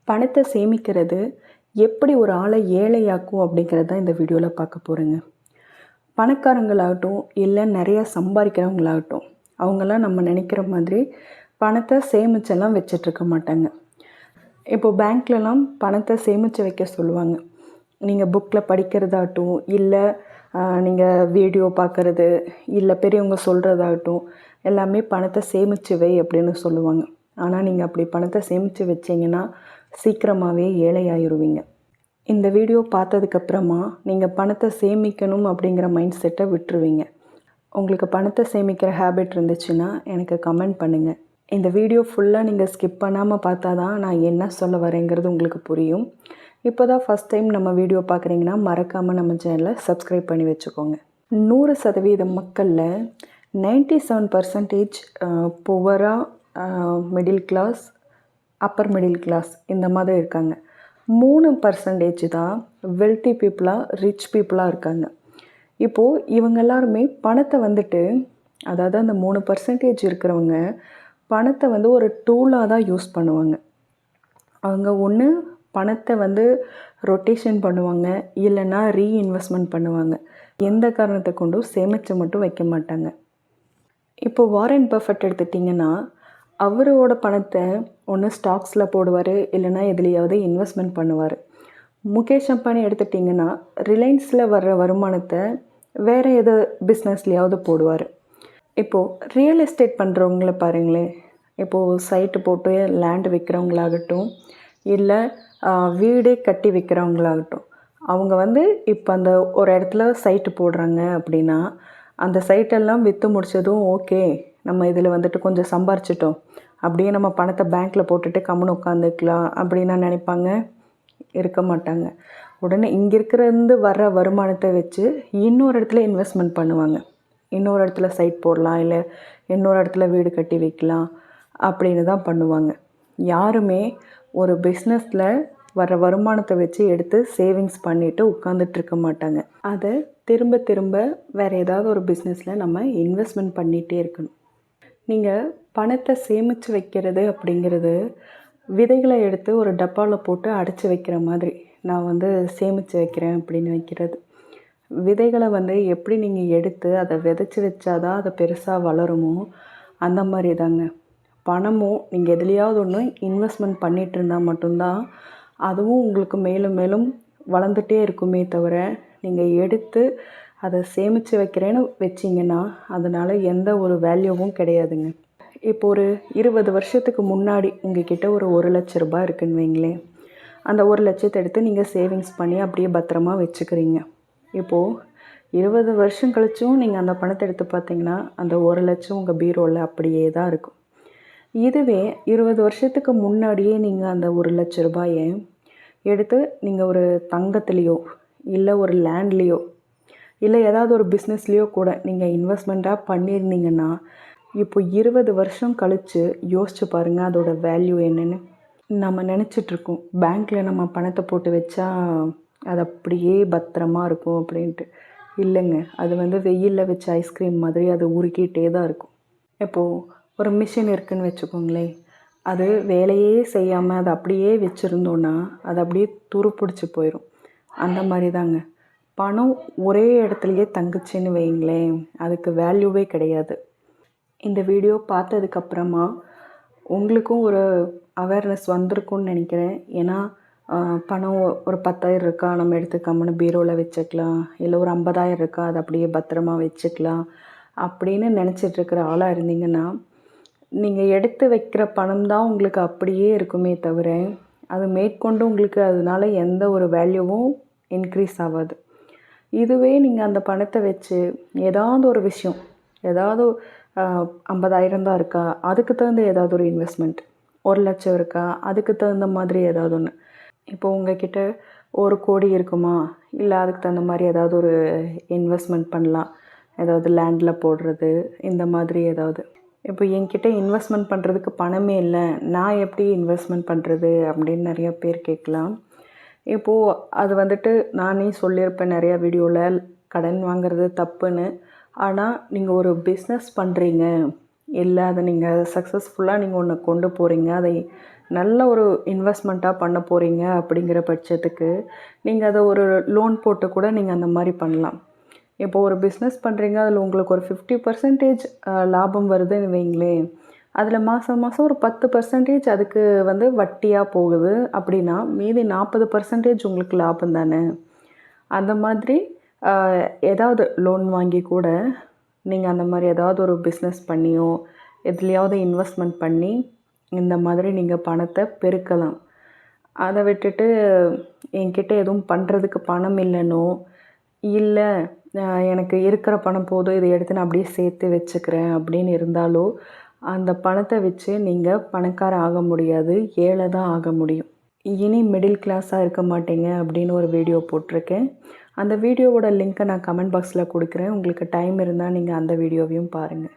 பணத்தை சேமிக்கிறது எப்படி ஒரு ஆளை ஏழையாக்கும் அப்படிங்கிறது தான் இந்த வீடியோவில் பார்க்க போகிறேங்க. பணக்காரங்களாகட்டும் இல்லை நிறையா சம்பாதிக்கிறவங்களாகட்டும் அவங்கெல்லாம் நம்ம நினைக்கிற மாதிரி பணத்தை சேமிச்செல்லாம் வச்சிட்ருக்க மாட்டாங்க. இப்போது பேங்க்லலாம் பணத்தை சேமித்து வைக்க சொல்லுவாங்க. நீங்கள் புக்கில் படிக்கிறதாகட்டும் இல்லை நீங்கள் வீடியோ பார்க்குறது இல்லை பெரியவங்க சொல்கிறதாகட்டும் எல்லாமே பணத்தை சேமித்து வை அப்படின்னு சொல்லுவாங்க. ஆனால் நீங்கள் அப்படி பணத்தை சேமித்து வச்சிங்கன்னா சீக்கிரமாகவே ஏழையாயிருவீங்க. இந்த வீடியோ பார்த்ததுக்கப்புறமா நீங்கள் பணத்தை சேமிக்கணும் அப்படிங்கிற மைண்ட் செட்டை விட்டுருவீங்க. உங்களுக்கு பணத்தை சேமிக்கிற ஹேபிட் இருந்துச்சுன்னா எனக்கு கமெண்ட் பண்ணுங்கள். இந்த வீடியோ ஃபுல்லாக நீங்கள் ஸ்கிப் பண்ணாமல் பார்த்தா தான் நான் என்ன சொல்ல வரேங்கிறது உங்களுக்கு புரியும். இப்போ தான் ஃபஸ்ட் டைம் நம்ம வீடியோ பார்க்குறீங்கன்னா மறக்காமல் நம்ம சேனலை சப்ஸ்கிரைப் பண்ணி வச்சுக்கோங்க. 100% மக்களில் 97% புவராக, middle class, upper middle class இந்த மாதிரி இருக்காங்க. 3% தான் வெல்த்தி பீப்புளாக, ரிச் பீப்புளாக இருக்காங்க. இப்போது இவங்க எல்லாருமே பணத்தை வந்துட்டு, அதாவது அந்த 3% இருக்கிறவங்க பணத்தை வந்து ஒரு டூலாக தான் யூஸ் பண்ணுவாங்க. அவங்க ஒன்று பணத்தை ரொட்டேஷன் பண்ணுவாங்க, இல்லைன்னா ரீஇன்வெஸ்ட்மெண்ட் பண்ணுவாங்க. எந்த காரணத்தை கொண்டும் சேமித்து மட்டும் வைக்க மாட்டாங்க. இப்போது வாரன் பஃபெட் எடுத்துட்டிங்கன்னா அவரோட பணத்தை ஒன்று ஸ்டாக்ஸில் போடுவார், இல்லைன்னா எதுலேயாவது இன்வெஸ்ட்மெண்ட் பண்ணுவார். முகேஷ் அம்பானி எடுத்துட்டிங்கன்னா ரிலையன்ஸில் வர்ற வருமானத்தை வேறு எது பிஸ்னஸ்லையாவது போடுவார். இப்போது ரியல் எஸ்டேட் பண்ணுறவங்கள பாருங்களேன். இப்போது சைட்டு போட்டு லேண்டு விற்கிறவங்களாகட்டும் இல்லை வீடே கட்டி விற்கிறவங்களாகட்டும், அவங்க இப்போ அந்த ஒரு இடத்துல சைட்டு போடுறாங்க அப்படின்னா அந்த சைட்டெல்லாம் விற்று முடித்ததும் ஓகே நம்ம இதில் கொஞ்சம் சம்பாரிச்சிட்டோம், அப்படியே நம்ம பணத்தை பேங்க்கில் போட்டுட்டு கம்முன்னு உட்காந்துக்கலாம் அப்படின்னு நினைப்பாங்க? இருக்க மாட்டாங்க. உடனே இங்கே இருக்கிறது வர்ற வருமானத்தை வச்சு இன்னொரு இடத்துல இன்வெஸ்ட்மெண்ட் பண்ணுவாங்க. இன்னொரு இடத்துல சைட் போடலாம், இல்லை இன்னொரு இடத்துல வீடு கட்டி வைக்கலாம் அப்படின்னு தான் பண்ணுவாங்க. யாருமே ஒரு பிஸ்னஸில் வர்ற வருமானத்தை வச்சு எடுத்து சேவிங்ஸ் பண்ணிவிட்டு உட்காந்துட்ருக்க மாட்டாங்க. அதை திரும்ப திரும்ப வேறு ஏதாவது ஒரு பிஸ்னஸில் நம்ம இன்வெஸ்ட்மெண்ட் பண்ணிகிட்டே இருக்கணும். நீங்கள் பணத்தை சேமித்து வைக்கிறது அப்படிங்கிறது விதைகளை எடுத்து ஒரு டப்பாவில் போட்டு அடைச்சி வைக்கிற மாதிரி. நான் சேமித்து வைக்கிறேன் அப்படின்னு வைக்கிறது. விதைகளை எப்படி நீங்கள் எடுத்து அதை விதைச்சி வச்சாதான் அதை பெருசாக வளருமோ அந்த மாதிரி தாங்க பணமும். நீங்கள் எதுலையாவது ஒன்று இன்வெஸ்ட்மெண்ட் பண்ணிகிட்டு இருந்தால் மட்டும்தான் அதுவும் உங்களுக்கு மேலும் மேலும் வளர்ந்துட்டே இருக்குமே தவிர நீங்கள் எடுத்து அதை சேமித்து வைக்கிறேன்னு வச்சிங்கன்னா அதனால் எந்த ஒரு வேல்யூவும் கிடையாதுங்க. இப்போ ஒரு 20 வருஷத்துக்கு முன்னாடி உங்ககிட்ட ஒரு 1 லட்ச ரூபாய் இருக்குன்னு வைங்களேன். அந்த 1 லட்சத்தை எடுத்து நீங்கள் சேவிங்ஸ் பண்ணி அப்படியே பத்திரமா வச்சுக்கிறீங்க. இப்போது 20 வருஷம் கழிச்சும் நீங்கள் அந்த பணத்தை எடுத்து பார்த்தீங்கன்னா அந்த 1 லட்சம் உங்கள் பீரோவில் அப்படியே தான் இருக்கும். இதுவே 20 வருஷத்துக்கு முன்னாடியே நீங்கள் அந்த 1 லட்ச ரூபாயை எடுத்து நீங்கள் ஒரு தங்கத்துலேயோ இல்லை ஒரு லேண்ட்லேயோ இல்லை ஏதாவது ஒரு பிஸ்னஸ்லேயோ கூட நீங்கள் இன்வெஸ்ட்மெண்ட்டாக பண்ணியிருந்தீங்கன்னா இப்போ 20 வருஷம் கழித்து யோசிச்சு பாருங்கள் அதோட வேல்யூ என்னென்னு. நம்ம நினச்சிட்ருக்கோம் பேங்க்கில் நம்ம பணத்தை போட்டு வச்சா அது அப்படியே பத்திரமா இருக்கும் அப்படின்ட்டு. இல்லைங்க, அது வெயிலில் வச்ச ஐஸ்கிரீம் மாதிரி அது உருக்கிட்டே தான் இருக்கும். இப்போது ஒரு மிஷின் இருக்குதுன்னு வச்சுக்கோங்களேன். அது வேலையே செய்யாமல் அதை அப்படியே வச்சுருந்தோன்னா அது அப்படியே துருப்பிடிச்சி போயிடும். அந்த மாதிரி தாங்க பணம் ஒரே இடத்துலையே தங்குச்சின்னு வைங்களேன், அதுக்கு வேல்யூவே கிடையாது. இந்த வீடியோ பார்த்ததுக்கப்புறமா உங்களுக்கும் ஒரு அவேர்னஸ் வந்திருக்கும்னு நினைக்கிறேன். ஏன்னா பணம் ஒரு 10,000 இருக்கா, நம்ம எடுத்து கம்முன்னு பீரோவில் வச்சுக்கலாம், இல்லை ஒரு 50,000 இருக்கா அதை அப்படியே பத்திரமா வச்சுக்கலாம் அப்படின்னு நினச்சிட்ருக்கிற ஆளாக இருந்தீங்கன்னா நீங்கள் எடுத்து வைக்கிற பணம் தான் உங்களுக்கு அப்படியே இருக்குமே தவிர அது மேற்கொண்டு உங்களுக்கு அதனால் எந்த ஒரு வேல்யூவும் இன்க்ரீஸ் ஆகாது. இதுவே நீங்கள் அந்த பணத்தை வச்சு ஏதாவது ஒரு விஷயம், ஏதாவது 50,000 தான் இருக்கா அதுக்கு தகுந்த ஏதாவது ஒரு இன்வெஸ்ட்மெண்ட், 1 லட்சம் இருக்கா அதுக்கு தகுந்த மாதிரி ஏதாவது ஒன்று. இப்போ உங்ககிட்ட 1 கோடி இருக்குமா, இல்லை அதுக்கு தகுந்த மாதிரி ஏதாவது ஒரு இன்வெஸ்ட்மெண்ட் பண்ணலாம், ஏதாவது லேண்டில் போடுறது இந்த மாதிரி ஏதாவது. இப்போ என்கிட்ட இன்வெஸ்ட்மெண்ட் பண்ணுறதுக்கு பணமே இல்லை, நான் எப்படி இன்வெஸ்ட்மெண்ட் பண்ணுறது அப்படின்னு நிறையா பேர் கேட்கலாம். இப்போது அது நானே சொல்லியிருப்பேன் நிறையா வீடியோவில், கடன் வாங்குறது தப்புன்னு. ஆனால் நீங்கள் ஒரு பிஸ்னஸ் பண்ணுறீங்க, இல்லை அதை நீங்கள் சக்ஸஸ்ஃபுல்லாக நீங்கள் ஒன்று கொண்டு போகிறீங்க, அதை நல்ல ஒரு இன்வெஸ்ட்மெண்ட்டாக பண்ண போகிறீங்க அப்படிங்கிற பட்சத்துக்கு நீங்கள் அதை ஒரு லோன் போட்டு கூட நீங்கள் அந்த மாதிரி பண்ணலாம். இப்போ ஒரு பிஸ்னஸ் பண்ணுறீங்க, அதில் உங்களுக்கு ஒரு 50% லாபம் வருதுன்னு வைங்களேன். அதில் மாதம் மாதம் ஒரு 10% அதுக்கு வந்து வட்டியாக போகுது அப்படின்னா, மீதி 40% உங்களுக்கு லாபம் தானே. அந்த மாதிரி ஏதாவது லோன் வாங்கி கூட நீங்கள் அந்த மாதிரி ஏதாவது ஒரு பிஸ்னஸ் பண்ணியோ, எதுலையாவது இன்வெஸ்ட்மெண்ட் பண்ணி இந்த மாதிரி நீங்கள் பணத்தை பெருக்கலாம். அதை விட்டுட்டு என்கிட்ட எதுவும் பண்ணுறதுக்கு பணம் இல்லைனோ, இல்லை எனக்கு இருக்கிற பணம் போதும், இதை எடுத்து நான் அப்படியே சேர்த்து வச்சுக்கிறேன் அப்படின்னு இருந்தாலோ, அந்த பணத்தை வச்சு நீங்கள் பணக்காரன் ஆக முடியாது, ஏழை தான் ஆக முடியும். இனி மிடில் கிளாஸாக இருக்க மாட்டீங்க அப்படின்னு ஒரு வீடியோ போட்டிருக்கேன். அந்த வீடியோவோட லிங்க்கை நான் கமெண்ட் பாக்ஸில் கொடுக்குறேன். உங்களுக்கு டைம் இருந்தால் நீங்கள் அந்த வீடியோவையும் பாருங்கள்.